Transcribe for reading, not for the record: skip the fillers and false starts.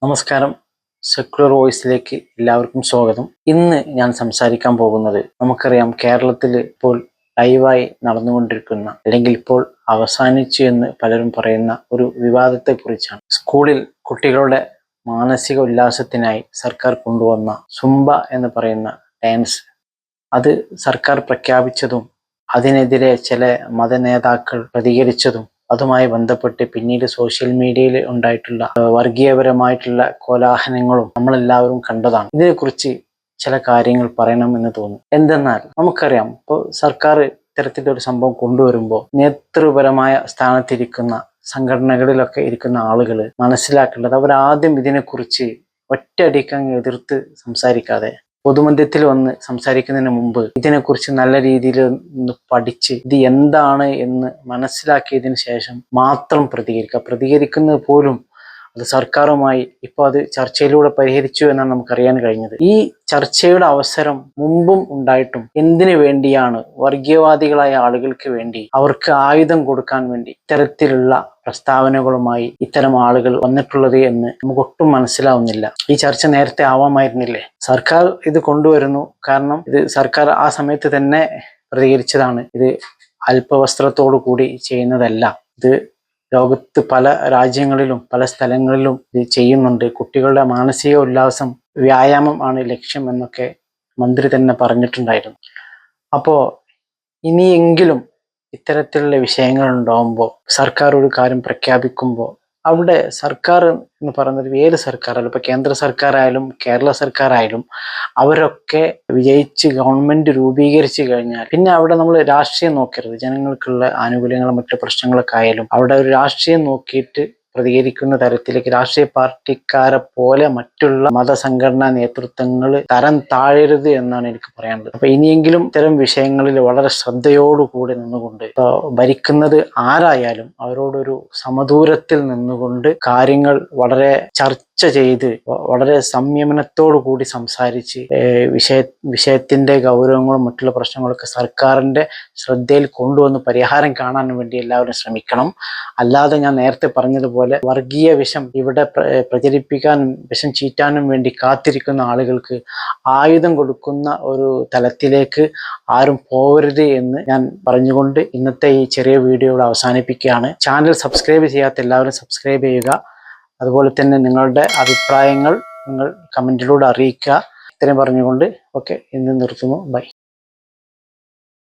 നമസ്കാരം. സെക്യുലർ വോയിസിലേക്ക് എല്ലാവർക്കും സ്വാഗതം. ഇന്ന് ഞാൻ സംസാരിക്കാൻ പോകുന്നത്, നമുക്കറിയാം കേരളത്തിൽ ഇപ്പോൾ ലൈവായി നടന്നുകൊണ്ടിരിക്കുന്ന, അല്ലെങ്കിൽ ഇപ്പോൾ അവസാനിച്ചു എന്ന് പലരും പറയുന്ന ഒരു വിവാദത്തെ കുറിച്ചാണ്. സ്കൂളിൽ കുട്ടികളുടെ മാനസിക ഉല്ലാസത്തിനായി സർക്കാർ കൊണ്ടുവന്ന സുംബ എന്ന് പറയുന്ന ഡാൻസ്, അത് സർക്കാർ പ്രഖ്യാപിച്ചതും അതിനെതിരെ ചില മതനേതാക്കൾ പ്രതികരിച്ചതും അതുമായി ബന്ധപ്പെട്ട് പിന്നീട് സോഷ്യൽ മീഡിയയിൽ ഉണ്ടായിട്ടുള്ള വർഗീയപരമായിട്ടുള്ള കോലാഹലങ്ങളും നമ്മളെല്ലാവരും കണ്ടതാണ്. ഇതിനെക്കുറിച്ച് ചില കാര്യങ്ങൾ പറയണമെന്ന് തോന്നുന്നു. എന്തെന്നാൽ നമുക്കറിയാം, ഇപ്പോൾ സർക്കാർ ഇത്തരത്തിലൊരു സംഭവം കൊണ്ടുവരുമ്പോൾ നേതൃപരമായ സ്ഥാനത്തിരിക്കുന്ന സംഘടനകളിലൊക്കെ ഇരിക്കുന്ന ആളുകൾ മനസ്സിലാക്കേണ്ടത്, അവരാദ്യം ഇതിനെക്കുറിച്ച് ഒറ്റയടിക്കങ്ങ് എതിർത്ത് സംസാരിക്കാതെ പൊതുമധ്യത്തിൽ വന്ന് സംസാരിക്കുന്നതിന് മുമ്പ് ഇതിനെക്കുറിച്ച് നല്ല രീതിയിൽ ഒന്ന് പഠിച്ച് ഇത് എന്താണ് എന്ന് മനസ്സിലാക്കിയതിന് ശേഷം മാത്രം പ്രതികരിക്കുന്നത് പോലും അത് സർക്കാരുമായി ഇപ്പോൾ അത് ചർച്ചയിലൂടെ പരിഹരിച്ചു എന്നാണ് നമുക്കറിയാൻ കഴിഞ്ഞത്. ഈ ചർച്ചയുടെ അവസരം മുമ്പും ഉണ്ടായിട്ടും എന്തിനു വേണ്ടിയാണ് വർഗീയവാദികളായ ആളുകൾക്ക് വേണ്ടി, അവർക്ക് ആയുധം കൊടുക്കാൻ വേണ്ടി ഇത്തരത്തിലുള്ള പ്രസ്താവനകളുമായി ഇത്തരം ആളുകൾ വന്നിട്ടുള്ളത് എന്ന് നമുക്കൊട്ടും മനസ്സിലാവുന്നില്ല. ഈ ചർച്ച നേരത്തെ ആവാമായിരുന്നില്ലേ? സർക്കാർ ഇത് കൊണ്ടുവരുന്നു, കാരണം ഇത് സർക്കാർ ആ സമയത്ത് തന്നെ പ്രതികരിച്ചതാണ്. ഇത് അല്പവസ്ത്രത്തോടു കൂടി ചെയ്യുന്നതല്ല, ഇത് ലോകത്ത് പല രാജ്യങ്ങളിലും പല സ്ഥലങ്ങളിലും ഇത് ചെയ്യുന്നുണ്ട്. കുട്ടികളുടെ മാനസിക ഉല്ലാസം, വ്യായാമം ആണ് ലക്ഷ്യം എന്നൊക്കെ മന്ത്രി തന്നെ പറഞ്ഞിട്ടുണ്ടായിരുന്നു. അപ്പോൾ ഇനിയെങ്കിലും ഇത്തരത്തിലുള്ള വിഷയങ്ങൾ ഉണ്ടാവുമ്പോൾ, സർക്കാർ ഒരു കാര്യം പ്രഖ്യാപിക്കുമ്പോൾ, അവിടെ സർക്കാർ എന്ന് പറയുന്നത് ഏത് സർക്കാരായാലും, ഇപ്പോൾ കേന്ദ്ര സർക്കാരായാലും കേരള സർക്കാരായാലും, അവരൊക്കെ വിജയിച്ച് ഗവൺമെന്റ് രൂപീകരിച്ചു കഴിഞ്ഞാൽ പിന്നെ അവിടെ നമ്മൾ രാഷ്ട്രീയം നോക്കരുത്. ജനങ്ങൾക്കുള്ള ആനുകൂല്യങ്ങളും മറ്റു പ്രശ്നങ്ങളൊക്കെ ആയാലും അവിടെ ഒരു രാഷ്ട്രീയം നോക്കിയിട്ട് പ്രതികരിക്കുന്ന തരത്തിലേക്ക് രാഷ്ട്രീയ പാർട്ടിക്കാരെ പോലെ മറ്റുള്ള മതസംഘടനാ നേതൃത്വങ്ങൾ തരം താഴരുത് എന്നാണ് എനിക്ക് പറയാനുള്ളത്. അപ്പൊ ഇനിയെങ്കിലും ഇത്തരം വിഷയങ്ങളിൽ വളരെ ശ്രദ്ധയോടുകൂടി നിന്നുകൊണ്ട്, ഭരിക്കുന്നത് ആരായാലും അവരോടൊരു സമദൂരത്തിൽ നിന്നുകൊണ്ട് കാര്യങ്ങൾ വളരെ ചർച്ച ചെയ്ത് വളരെ സംയമനത്തോടു കൂടി സംസാരിച്ച് വിഷയത്തിന്റെ ഗൗരവങ്ങളും മറ്റുള്ള പ്രശ്നങ്ങളൊക്കെ സർക്കാരിന്റെ ശ്രദ്ധയിൽ കൊണ്ടുവന്ന് പരിഹാരം കാണാൻ വേണ്ടി എല്ലാവരും ശ്രമിക്കണം. അല്ലാതെ ഞാൻ നേരത്തെ പറഞ്ഞതുപോലെ വർഗീയ വിഷം ഇവിടെ പ്രചരിപ്പിക്കാനും വിഷം ചീറ്റാനും വേണ്ടി കാത്തിരിക്കുന്ന ആളുകൾക്ക് ആയുധം കൊടുക്കുന്ന ഒരു തലത്തിലേക്ക് ആരും പോകരുത് എന്ന് ഞാൻ പറഞ്ഞുകൊണ്ട് ഇന്നത്തെ ഈ ചെറിയ വീഡിയോ അവസാനിപ്പിക്കുകയാണ്. ചാനൽ സബ്സ്ക്രൈബ് ചെയ്യാത്ത എല്ലാവരും സബ്സ്ക്രൈബ് ചെയ്യുക. അതുപോലെ തന്നെ നിങ്ങളുടെ അഭിപ്രായങ്ങൾ നിങ്ങൾ കമന്റിലൂടെ അറിയിക്കുക. ഇത്രയും പറഞ്ഞുകൊണ്ട് ഇന്ന് നിർത്തുന്നു. ബൈ.